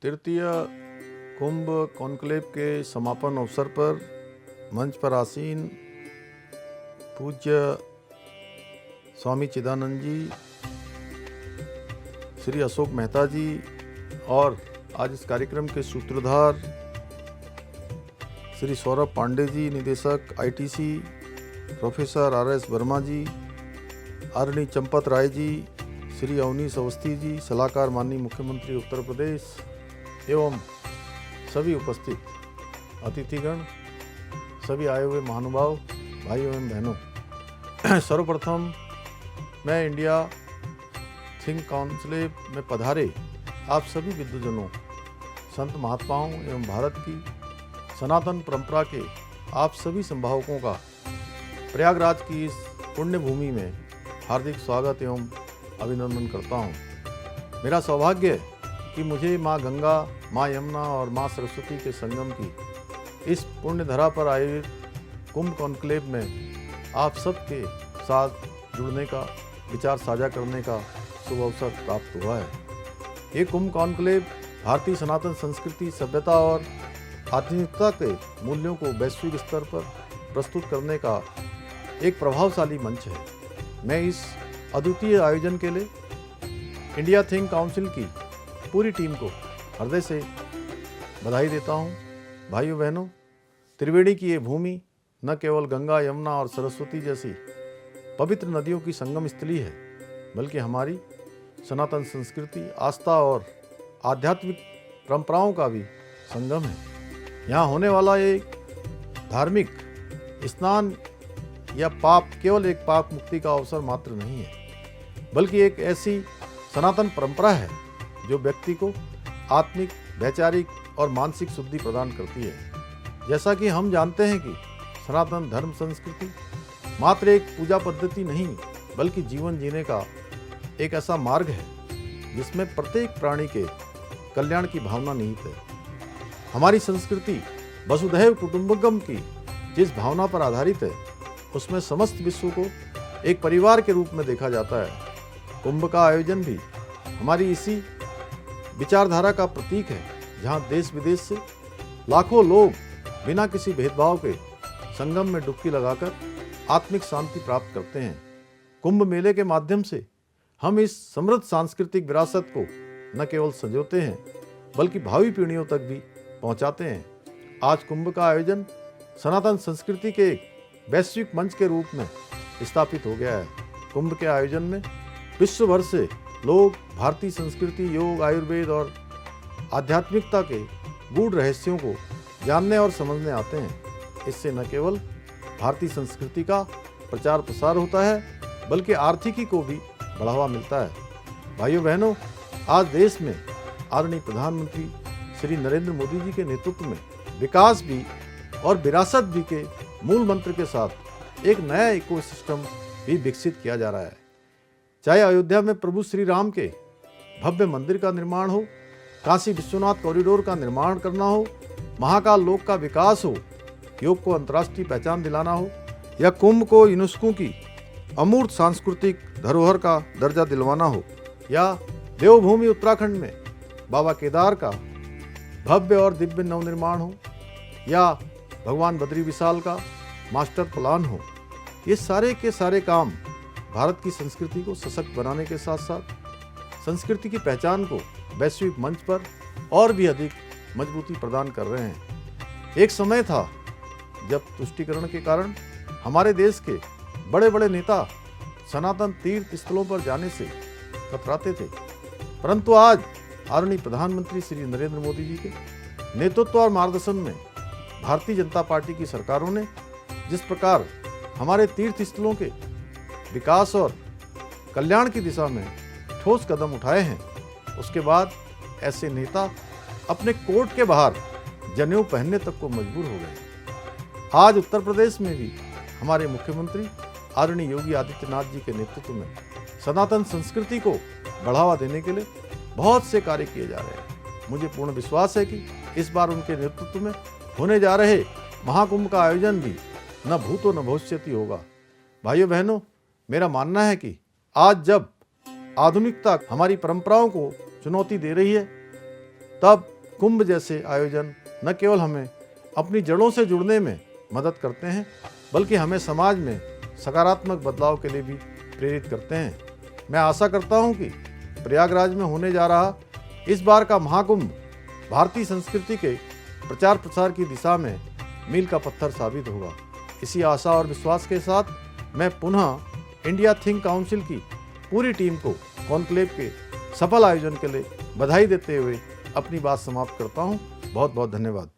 तृतीय कुंभ कॉन्क्लेव के समापन अवसर पर मंच पर आसीन पूज्य स्वामी चिदानंद जी, श्री अशोक मेहता जी और आज इस कार्यक्रम के सूत्रधार श्री सौरभ पांडे जी, निदेशक आईटीसी, प्रोफेसर आरएस वर्मा जी, आदरणीय चंपत राय जी, श्री अवनीश अवस्थी जी, सलाहकार माननीय मुख्यमंत्री उत्तर प्रदेश एवं सभी उपस्थित अतिथिगण, सभी आए हुए महानुभाव भाइयों एवं बहनों, सर्वप्रथम मैं इंडिया थिंक काउंसिल में पधारे आप सभी विद्वजनों, संत महात्माओं एवं भारत की सनातन परंपरा के आप सभी संभावकों का प्रयागराज की इस पुण्य भूमि में हार्दिक स्वागत एवं अभिनंदन करता हूँ। मेरा सौभाग्य है कि मुझे माँ गंगा, माँ यमुना और माँ सरस्वती के संगम की इस पुण्य धरा पर आयोजित कुंभ कॉन्क्लेव में आप सबके साथ जुड़ने का, विचार साझा करने का शुभ अवसर प्राप्त हुआ है। ये कुंभ कॉन्क्लेव भारतीय सनातन संस्कृति, सभ्यता और आधुनिकता के मूल्यों को वैश्विक स्तर पर प्रस्तुत करने का एक प्रभावशाली मंच है। मैं इस अद्वितीय आयोजन के लिए इंडिया थिंक काउंसिल की पूरी टीम को हृदय से बधाई देता हूँ। भाइयों बहनों, त्रिवेणी की ये भूमि न केवल गंगा, यमुना और सरस्वती जैसी पवित्र नदियों की संगम स्थली है, बल्कि हमारी सनातन संस्कृति, आस्था और आध्यात्मिक परंपराओं का भी संगम है। यहाँ होने वाला एक धार्मिक स्नान या पाप केवल एक पाप मुक्ति का अवसर मात्र नहीं है, बल्कि एक ऐसी सनातन परंपरा है जो व्यक्ति को आत्मिक, वैचारिक और मानसिक शुद्धि प्रदान करती है। जैसा कि हम जानते हैं कि सनातन धर्म संस्कृति मात्र एक पूजा पद्धति नहीं, बल्कि जीवन जीने का एक ऐसा मार्ग है जिसमें प्रत्येक प्राणी के कल्याण की भावना निहित है। हमारी संस्कृति वसुधैव कुटुंबकम की जिस भावना पर आधारित है, उसमें समस्त विश्व को एक परिवार के रूप में देखा जाता है। कुंभ का आयोजन भी हमारी इसी विचारधारा का प्रतीक है, जहां देश विदेश से लाखों लोग बिना किसी भेदभाव के संगम में डुबकी लगाकर आत्मिक शांति प्राप्त करते हैं। कुंभ मेले के माध्यम से हम इस समृद्ध सांस्कृतिक विरासत को न केवल संजोते हैं, बल्कि भावी पीढ़ियों तक भी पहुंचाते हैं। आज कुंभ का आयोजन सनातन संस्कृति के एक वैश्विक मंच के रूप में स्थापित हो गया है। कुंभ के आयोजन में विश्व भर से लोग भारतीय संस्कृति, योग, आयुर्वेद और आध्यात्मिकता के गूढ़ रहस्यों को जानने और समझने आते हैं। इससे न केवल भारतीय संस्कृति का प्रचार प्रसार होता है, बल्कि आर्थिकी को भी बढ़ावा मिलता है। भाइयों बहनों, आज देश में आदरणीय प्रधानमंत्री श्री नरेंद्र मोदी जी के नेतृत्व में विकास भी और विरासत भी के मूल मंत्र के साथ एक नया इकोसिस्टम भी विकसित किया जा रहा है। चाहे अयोध्या में प्रभु श्री राम के भव्य मंदिर का निर्माण हो, काशी विश्वनाथ कॉरिडोर का निर्माण करना हो, महाकाल लोक का विकास हो, योग को अंतर्राष्ट्रीय पहचान दिलाना हो, या कुंभ को यूनेस्को की अमूर्त सांस्कृतिक धरोहर का दर्जा दिलवाना हो, या देवभूमि उत्तराखंड में बाबा केदार का भव्य और दिव्य नवनिर्माण हो, या भगवान बद्री विशाल का मास्टर प्लान हो, ये सारे के सारे काम भारत की संस्कृति को सशक्त बनाने के साथ साथ संस्कृति की पहचान को वैश्विक मंच पर और भी अधिक मजबूती प्रदान कर रहे हैं। एक समय था जब तुष्टीकरण के कारण हमारे देश के बड़े बड़े नेता सनातन तीर्थ स्थलों पर जाने से कतराते थे, परंतु आज आदरणीय प्रधानमंत्री श्री नरेंद्र मोदी जी के नेतृत्व और मार्गदर्शन में भारतीय जनता पार्टी की सरकारों ने जिस प्रकार हमारे तीर्थ स्थलों के विकास और कल्याण की दिशा में ठोस कदम उठाए हैं, उसके बाद ऐसे नेता अपने कोर्ट के बाहर जनेऊ पहनने तक को मजबूर हो गए। आज उत्तर प्रदेश में भी हमारे मुख्यमंत्री आदरणीय योगी आदित्यनाथ जी के नेतृत्व में सनातन संस्कृति को बढ़ावा देने के लिए बहुत से कार्य किए जा रहे हैं। मुझे पूर्ण विश्वास है कि इस बार उनके नेतृत्व में होने जा रहे महाकुंभ का आयोजन भी न भूतो न भविष्यति होगा। भाइयों बहनों, मेरा मानना है कि आज जब आधुनिकता हमारी परंपराओं को चुनौती दे रही है, तब कुंभ जैसे आयोजन न केवल हमें अपनी जड़ों से जुड़ने में मदद करते हैं, बल्कि हमें समाज में सकारात्मक बदलाव के लिए भी प्रेरित करते हैं। मैं आशा करता हूं कि प्रयागराज में होने जा रहा इस बार का महाकुंभ भारतीय संस्कृति के प्रचार प्रसार की दिशा में मील का पत्थर साबित होगा। इसी आशा और विश्वास के साथ मैं पुनः इंडिया थिंक काउंसिल की पूरी टीम को कॉन्क्लेव के सफल आयोजन के लिए बधाई देते हुए अपनी बात समाप्त करता हूं। बहुत बहुत धन्यवाद।